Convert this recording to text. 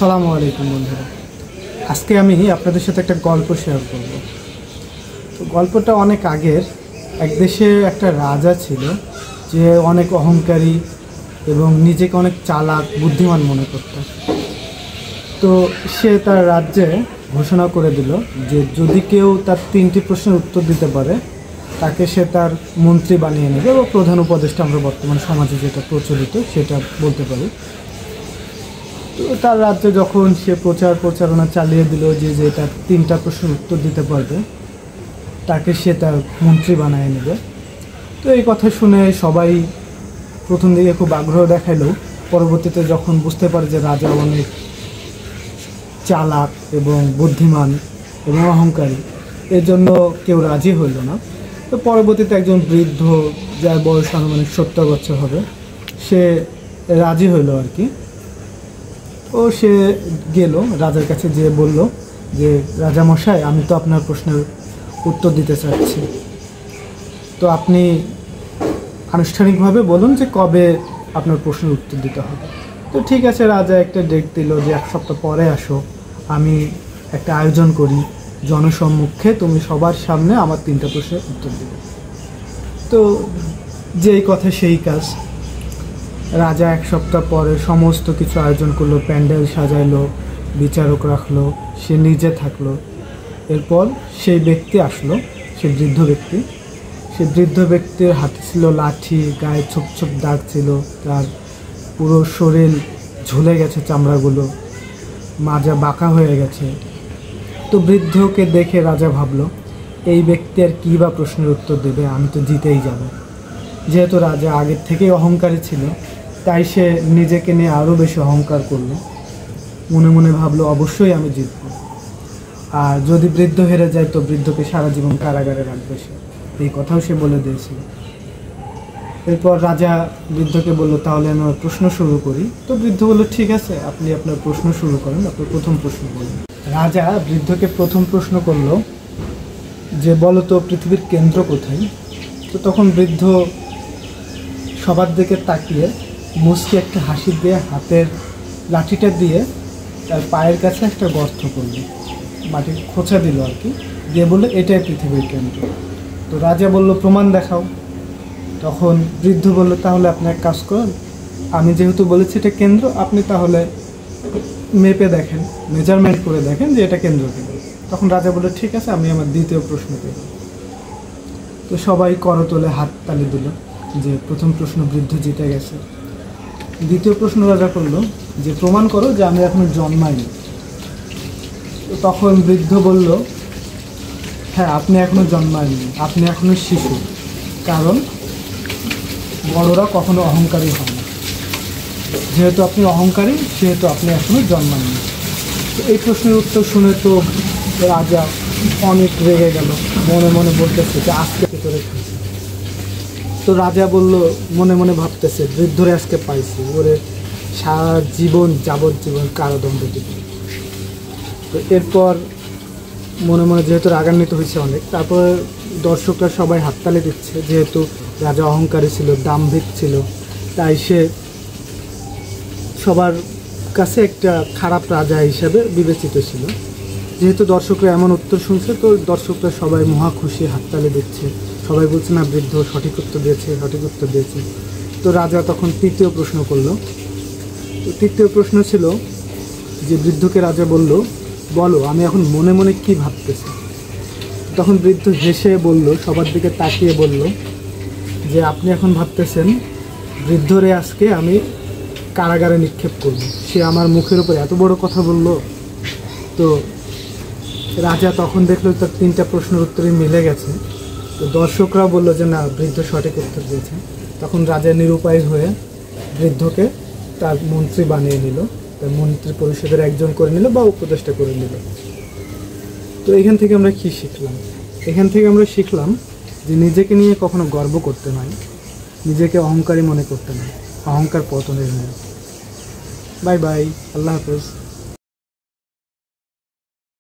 আসসালামু আলাইকুম বন্ধুরা। আজকে আমি আপনাদের সাথে একটা গল্প শেয়ার করব। তো গল্পটা অনেক আগের। এক দেশে একটা রাজা ছিল যে অনেক অহংকারী এবং নিজেকে অনেক চালাক বুদ্ধিমান মনে করত। তো সে তার রাজ্যে ঘোষণা করে দিল যে যদি কেউ তার 3টি প্রশ্নের উত্তর দিতে পারে তাকে সে তার মন্ত্রী বানিয়ে নেবে, বা প্রধান উপদেষ্টা আমরা বর্তমান সমাজে যেটা প্রচলিত সেটা বলতে পারি। তো তার রাজ্যে যখন সে প্রচারণা চালিয়ে দিল যে যে তার 3টা প্রশ্নের উত্তর দিতে পারবে তাকে সে তার মন্ত্রী বানিয়ে নেবে। তো এই কথা শুনে সবাই প্রথম দিকে খুব আগ্রহ দেখাইলেও পরবর্তীতে যখন বুঝতে পারে যে রাজা অনেক চালাক এবং বুদ্ধিমান এবং অহংকারী, এর জন্য কেউ রাজি হইল না। তো পরবর্তীতে একজন বৃদ্ধ, যার বয়স আনুমানিক 70 বছর হবে, সে রাজি হইল আর কি। ও সে গেল রাজার কাছে, যেয়ে বলল যে রাজামশাই, আমি তো আপনার প্রশ্নের উত্তর দিতে চাচ্ছি, তো আপনি আনুষ্ঠানিকভাবে বলুন যে কবে আপনার প্রশ্নের উত্তর দিতে হবে। তো ঠিক আছে, রাজা একটা ডেট দিল যে 1 সপ্তাহ পরে আসো, আমি একটা আয়োজন করি, জনসম্মুখে তুমি সবার সামনে আমার 3টা প্রশ্নের উত্তর দেবে। তো যেই কথা সেই কাজ। রাজা 1 সপ্তাহ পরে সমস্ত কিছু আয়োজন করলো, প্যান্ডেল সাজাইলো, বিচারক রাখলো, সে নিজে থাকলো। এরপর সেই ব্যক্তি আসলো, সে বৃদ্ধ ব্যক্তির হাতে ছিল লাঠি, গায়ে ছোপ ছোপ দাগ ছিল, তার পুরো শরীর ঝুলে গেছে, চামড়াগুলো মাজা বাঁকা হয়ে গেছে। তো বৃদ্ধকে দেখে রাজা ভাবলো এই ব্যক্তি আর কী বা প্রশ্নের উত্তর দেবে, আমি তো জিতেই যাব। যেহেতু রাজা আগের থেকেই অহংকারী ছিল, তাই সে নিজেকে নিয়ে আরও বেশি অহংকার করলো। মনে মনে ভাবলো অবশ্যই আমি জিতব, আর যদি বৃদ্ধ হেরে যায় তো বৃদ্ধকে সারা জীবন কারাগারে রাখবে সে, এই কথাও সে বলে দিয়েছিল। এরপর রাজা বৃদ্ধকে বলল তাহলে আমি আমার প্রশ্ন শুরু করি। তো বৃদ্ধ বলল ঠিক আছে, আপনি আপনার প্রশ্ন শুরু করেন, আপনার প্রথম প্রশ্ন বলুন। রাজা বৃদ্ধকে প্রথম প্রশ্ন করলো যে বলো তো পৃথিবীর কেন্দ্র কোথায়। তো তখন বৃদ্ধ সবার দিকে তাকিয়ে মুচকি একটা হাসি দিয়ে হাতের লাঠিটা দিয়ে তার পায়ের কাছে একটা গর্ত করল, মাটির খোঁচা দিল আর কি, দিয়ে বললো এটাই পৃথিবীর কেন্দ্র। তো রাজা বলল প্রমাণ দেখাও। তখন বৃদ্ধ বলল তাহলে আপনি এক কাজ করুন, আমি যেহেতু বলেছি এটা কেন্দ্র, আপনি তাহলে মেপে দেখেন, মেজারমেন্ট করে দেখেন যে এটা কেন্দ্র কিনা। তখন রাজা বলল ঠিক আছে, আমি আমার দ্বিতীয় প্রশ্ন পেব। তো সবাই করতলে হাততালি দিল যে প্রথম প্রশ্ন বৃদ্ধ জিতে গেছে। দ্বিতীয় প্রশ্ন রাজা করলো যে প্রমাণ করো যে আমি এখনো জন্মাইনি। তো তখন বৃদ্ধ বলল হ্যাঁ, আপনি এখনো জন্মায়নি, আপনি এখনো শিশু, কারণ বড়রা কখনো অহংকারী হয় না। যেহেতু আপনি অহংকারী সেহেতু আপনি এখনো জন্মাননি। তো এই প্রশ্নের উত্তর শুনে তো রাজা অনেক রেগে গেল, মনে মনে বলতেছে যে আজকে করে খাইছে। তো রাজা বলল, মনে মনে ভাবতেছে বৃদ্ধরে আজকে পাইছি, ওরে সারা জীবন যাবজ্জীবন কারাদণ্ড দিবে। তো এরপর মনে মনে যেহেতু রাগান্বিত হয়েছে অনেক, তারপর দর্শকরা সবাই হাততালি দিচ্ছে, যেহেতু রাজা অহংকারী ছিল, দাম্ভিক ছিল, তাই সে সবার কাছে একটা খারাপ রাজা হিসেবে বিবেচিত ছিল। যেহেতু দর্শকরা এমন উত্তর শুনছে, তো দর্শকরা সবাই মহা খুশি, হাততালি দিচ্ছে, সবাই বলছে না বৃদ্ধ সঠিক উত্তর দিয়েছে। তো রাজা তখন 3য় প্রশ্ন করলো। তো 3য় প্রশ্ন ছিল যে বৃদ্ধকে রাজা বলল বলো আমি এখন মনে মনে কি ভাবতেছি। তখন বৃদ্ধ হেসে বলল, সবার দিকে তাকিয়ে বলল যে আপনি এখন ভাবতেছেন বৃদ্ধরে আজকে আমি কারাগারে নিক্ষেপ করব, সে আমার মুখের উপর এত বড় কথা বলল। তো রাজা তখন দেখলো তার 3টা প্রশ্নের উত্তরই মিলে গেছে। তো দর্শকরাও বললো যে না, বৃদ্ধ সঠিক উত্তর দিয়েছে। তখন রাজা নিরুপায় হয়ে বৃদ্ধকে তার মন্ত্রী বানিয়ে নিল, তার মন্ত্রী পরিষদের একজন করে নিল বা উপদেষ্টা করে নিল। তো এখান থেকে আমরা কি শিখলাম? এখান থেকে আমরা শিখলাম যে নিজেকে নিয়ে কখনো গর্ব করতে নয়, নিজেকে অহংকারী মনে করতে নয়, অহংকার পতনের নয়। বাই বাই, আল্লাহ হাফেজ।